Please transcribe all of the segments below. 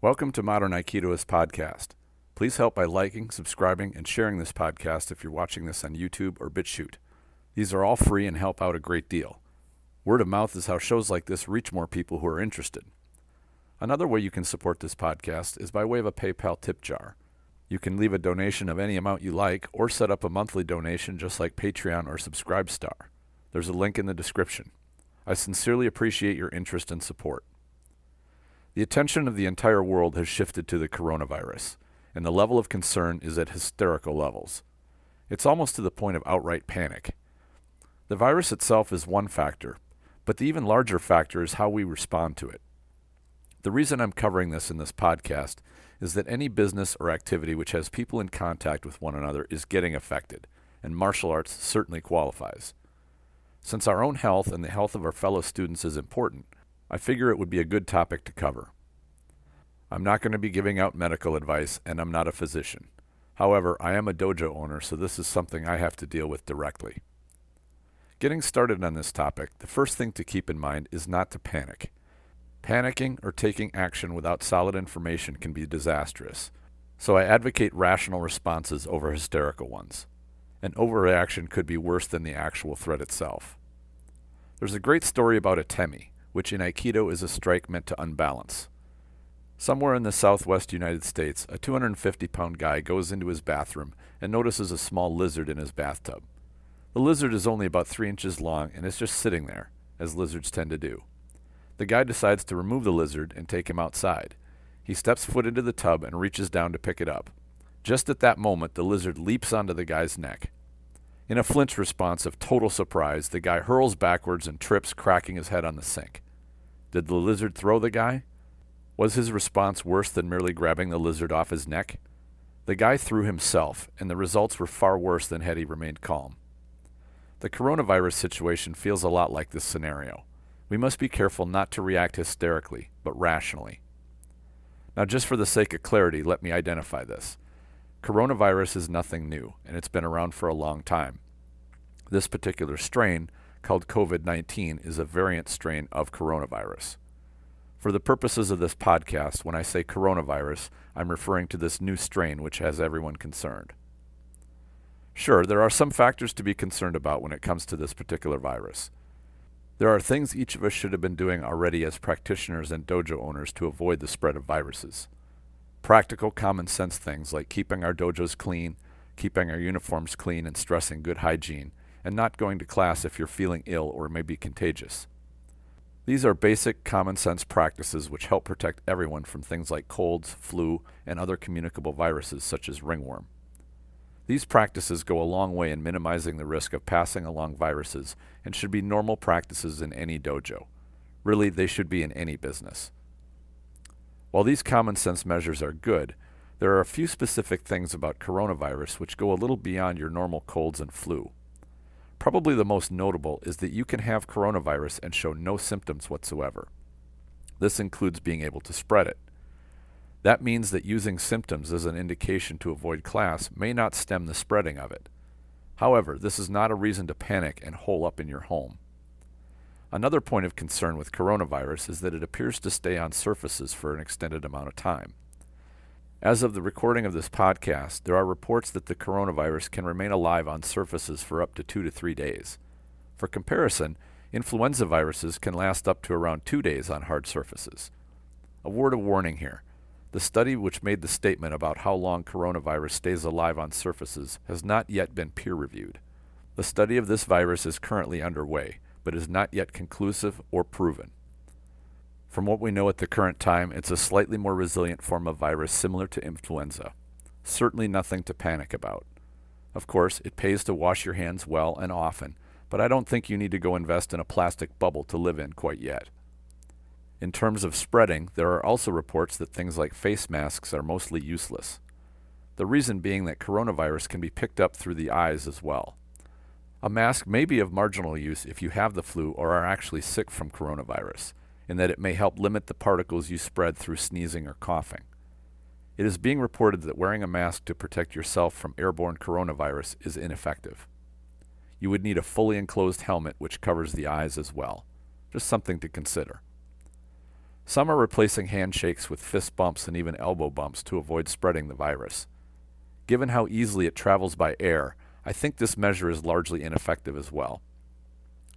Welcome to Modern Aikidoist Podcast. Please help by liking, subscribing, and sharing this podcast if you're watching this on YouTube or BitChute. These are all free and help out a great deal. Word of mouth is how shows like this reach more people who are interested. Another way you can support this podcast is by way of a PayPal tip jar. You can leave a donation of any amount you like or set up a monthly donation just like Patreon or Subscribestar. There's a link in the description. I sincerely appreciate your interest and support. The attention of the entire world has shifted to the coronavirus, and the level of concern is at hysterical levels. It's almost to the point of outright panic. The virus itself is one factor, but the even larger factor is how we respond to it. The reason I'm covering this in this podcast is that any business or activity which has people in contact with one another is getting affected, and martial arts certainly qualifies. Since our own health and the health of our fellow students is important, I figure it would be a good topic to cover. I'm not going to be giving out medical advice, and I'm not a physician. However, I am a dojo owner, so this is something I have to deal with directly. Getting started on this topic, the first thing to keep in mind is not to panic. Panicking or taking action without solid information can be disastrous, so I advocate rational responses over hysterical ones. An overreaction could be worse than the actual threat itself. There's a great story about a temi, which in Aikido is a strike meant to unbalance. Somewhere in the southwest United States, a 250-pound guy goes into his bathroom and notices a small lizard in his bathtub. The lizard is only about 3 inches long and is just sitting there, as lizards tend to do. The guy decides to remove the lizard and take him outside. He steps foot into the tub and reaches down to pick it up. Just at that moment, the lizard leaps onto the guy's neck. In a flinch response of total surprise, the guy hurls backwards and trips, cracking his head on the sink. Did the lizard throw the guy? Was his response worse than merely grabbing the lizard off his neck? The guy threw himself, and the results were far worse than had he remained calm. The coronavirus situation feels a lot like this scenario. We must be careful not to react hysterically, but rationally. Now, just for the sake of clarity, let me identify this. Coronavirus is nothing new, and it's been around for a long time. This particular strain, called COVID-19, is a variant strain of coronavirus. For the purposes of this podcast, when I say coronavirus, I'm referring to this new strain which has everyone concerned. Sure, there are some factors to be concerned about when it comes to this particular virus. There are things each of us should have been doing already as practitioners and dojo owners to avoid the spread of viruses. Practical common sense things like keeping our dojos clean, keeping our uniforms clean and stressing good hygiene, and not going to class if you're feeling ill or may be contagious. These are basic common sense practices which help protect everyone from things like colds, flu, and other communicable viruses such as ringworm. These practices go a long way in minimizing the risk of passing along viruses and should be normal practices in any dojo. Really, they should be in any business. While these common sense measures are good, there are a few specific things about coronavirus which go a little beyond your normal colds and flu. Probably the most notable is that you can have coronavirus and show no symptoms whatsoever. This includes being able to spread it. That means that using symptoms as an indication to avoid class may not stem the spreading of it. However, this is not a reason to panic and hole up in your home. Another point of concern with coronavirus is that it appears to stay on surfaces for an extended amount of time. As of the recording of this podcast, there are reports that the coronavirus can remain alive on surfaces for up to 2 to 3 days. For comparison, influenza viruses can last up to around 2 days on hard surfaces. A word of warning here. The study which made the statement about how long coronavirus stays alive on surfaces has not yet been peer-reviewed. The study of this virus is currently underway, but is not yet conclusive or proven. From what we know at the current time, it's a slightly more resilient form of virus similar to influenza. Certainly nothing to panic about. Of course, it pays to wash your hands well and often, but I don't think you need to go invest in a plastic bubble to live in quite yet. In terms of spreading, there are also reports that things like face masks are mostly useless. The reason being that coronavirus can be picked up through the eyes as well. A mask may be of marginal use if you have the flu or are actually sick from coronavirus, in that it may help limit the particles you spread through sneezing or coughing. It is being reported that wearing a mask to protect yourself from airborne coronavirus is ineffective. You would need a fully enclosed helmet which covers the eyes as well. Just something to consider. Some are replacing handshakes with fist bumps and even elbow bumps to avoid spreading the virus. Given how easily it travels by air, I think this measure is largely ineffective as well.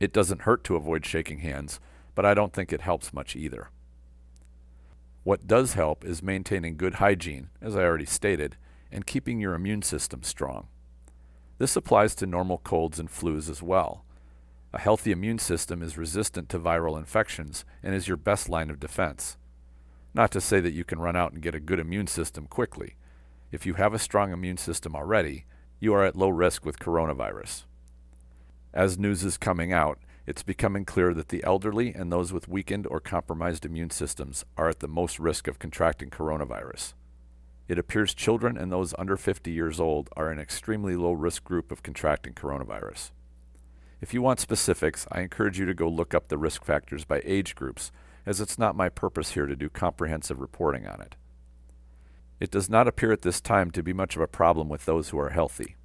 It doesn't hurt to avoid shaking hands, but I don't think it helps much either. What does help is maintaining good hygiene, as I already stated, and keeping your immune system strong. This applies to normal colds and flus as well. A healthy immune system is resistant to viral infections and is your best line of defense. Not to say that you can run out and get a good immune system quickly. If you have a strong immune system already, you are at low risk with coronavirus. As news is coming out, it's becoming clear that the elderly and those with weakened or compromised immune systems are at the most risk of contracting coronavirus. It appears children and those under 50 years old are an extremely low-risk group of contracting coronavirus. If you want specifics, I encourage you to go look up the risk factors by age groups, as it's not my purpose here to do comprehensive reporting on it. It does not appear at this time to be much of a problem with those who are healthy.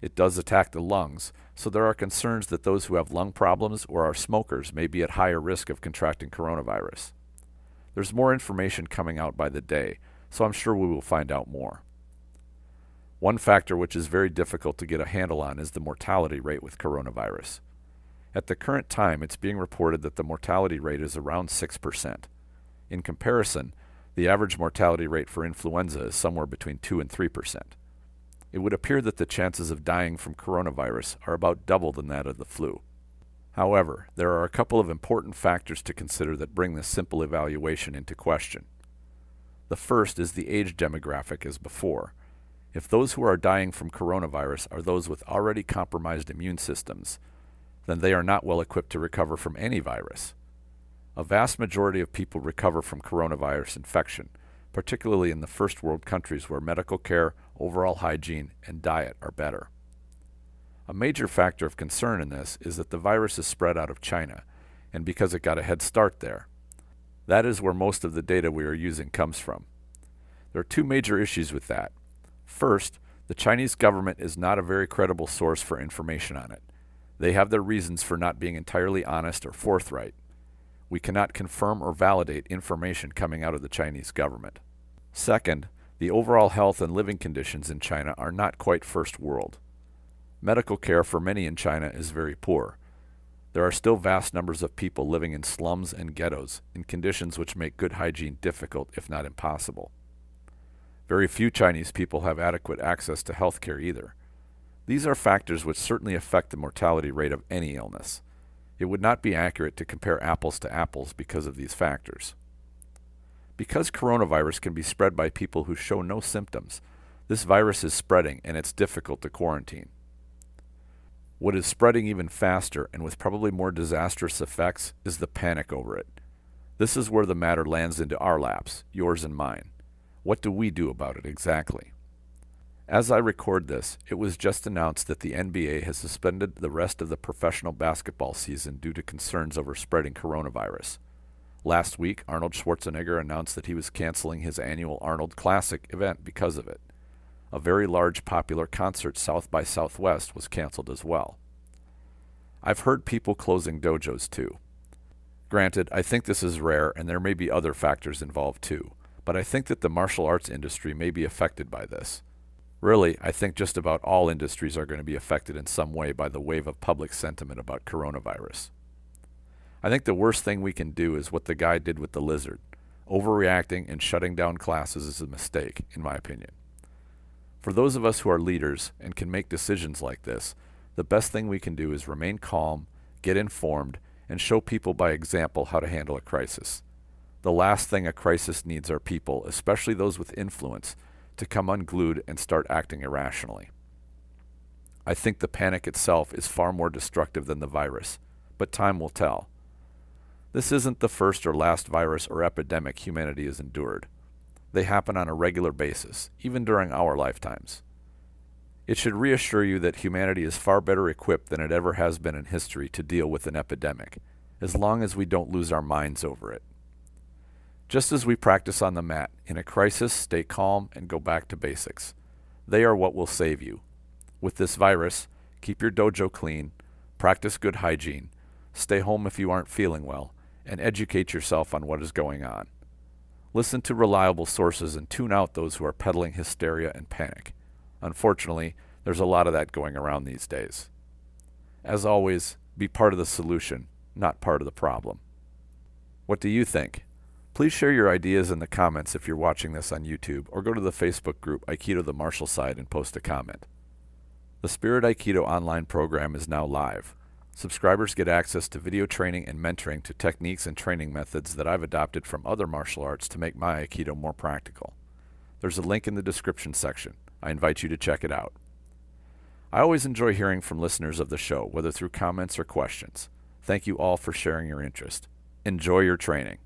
It does attack the lungs, so there are concerns that those who have lung problems or are smokers may be at higher risk of contracting coronavirus. There's more information coming out by the day, so I'm sure we will find out more. One factor which is very difficult to get a handle on is the mortality rate with coronavirus. At the current time, it's being reported that the mortality rate is around 6%. In comparison, the average mortality rate for influenza is somewhere between 2 and 3%. It would appear that the chances of dying from coronavirus are about double than that of the flu. However, there are a couple of important factors to consider that bring this simple evaluation into question. The first is the age demographic as before. If those who are dying from coronavirus are those with already compromised immune systems, then they are not well equipped to recover from any virus. A vast majority of people recover from coronavirus infection, particularly in the first world countries where medical care, overall hygiene, and diet are better. A major factor of concern in this is that the virus is spread out of China, and because it got a head start there. That is where most of the data we are using comes from. There are two major issues with that. First, the Chinese government is not a very credible source for information on it. They have their reasons for not being entirely honest or forthright. We cannot confirm or validate information coming out of the Chinese government. Second, the overall health and living conditions in China are not quite first world. Medical care for many in China is very poor. There are still vast numbers of people living in slums and ghettos in conditions which make good hygiene difficult, if not impossible. Very few Chinese people have adequate access to health care either. These are factors which certainly affect the mortality rate of any illness. It would not be accurate to compare apples to apples because of these factors. Because coronavirus can be spread by people who show no symptoms, this virus is spreading and it's difficult to quarantine. What is spreading even faster and with probably more disastrous effects is the panic over it. This is where the matter lands into our laps, yours and mine. What do we do about it exactly? As I record this, it was just announced that the NBA has suspended the rest of the professional basketball season due to concerns over spreading coronavirus. Last week, Arnold Schwarzenegger announced that he was canceling his annual Arnold Classic event because of it. A very large popular concert, South by Southwest, was canceled as well. I've heard people closing dojos too. Granted, I think this is rare and there may be other factors involved too, but I think that the martial arts industry may be affected by this. Really, I think just about all industries are going to be affected in some way by the wave of public sentiment about coronavirus. I think the worst thing we can do is what the guy did with the lizard. Overreacting and shutting down classes is a mistake, in my opinion. For those of us who are leaders and can make decisions like this, the best thing we can do is remain calm, get informed, and show people by example how to handle a crisis. The last thing a crisis needs are people, especially those with influence, to come unglued and start acting irrationally. I think the panic itself is far more destructive than the virus, but time will tell. This isn't the first or last virus or epidemic humanity has endured. They happen on a regular basis, even during our lifetimes. It should reassure you that humanity is far better equipped than it ever has been in history to deal with an epidemic, as long as we don't lose our minds over it. Just as we practice on the mat, in a crisis, stay calm and go back to basics. They are what will save you. With this virus, keep your dojo clean, practice good hygiene, stay home if you aren't feeling well, and educate yourself on what is going on. Listen to reliable sources and tune out those who are peddling hysteria and panic. Unfortunately, there's a lot of that going around these days. As always, be part of the solution, not part of the problem. What do you think? Please share your ideas in the comments if you're watching this on YouTube, or go to the Facebook group Aikido the Martial Side and post a comment. The Spirit Aikido online program is now live. Subscribers get access to video training and mentoring to techniques and training methods that I've adopted from other martial arts to make my Aikido more practical. There's a link in the description section. I invite you to check it out. I always enjoy hearing from listeners of the show, whether through comments or questions. Thank you all for sharing your interest. Enjoy your training.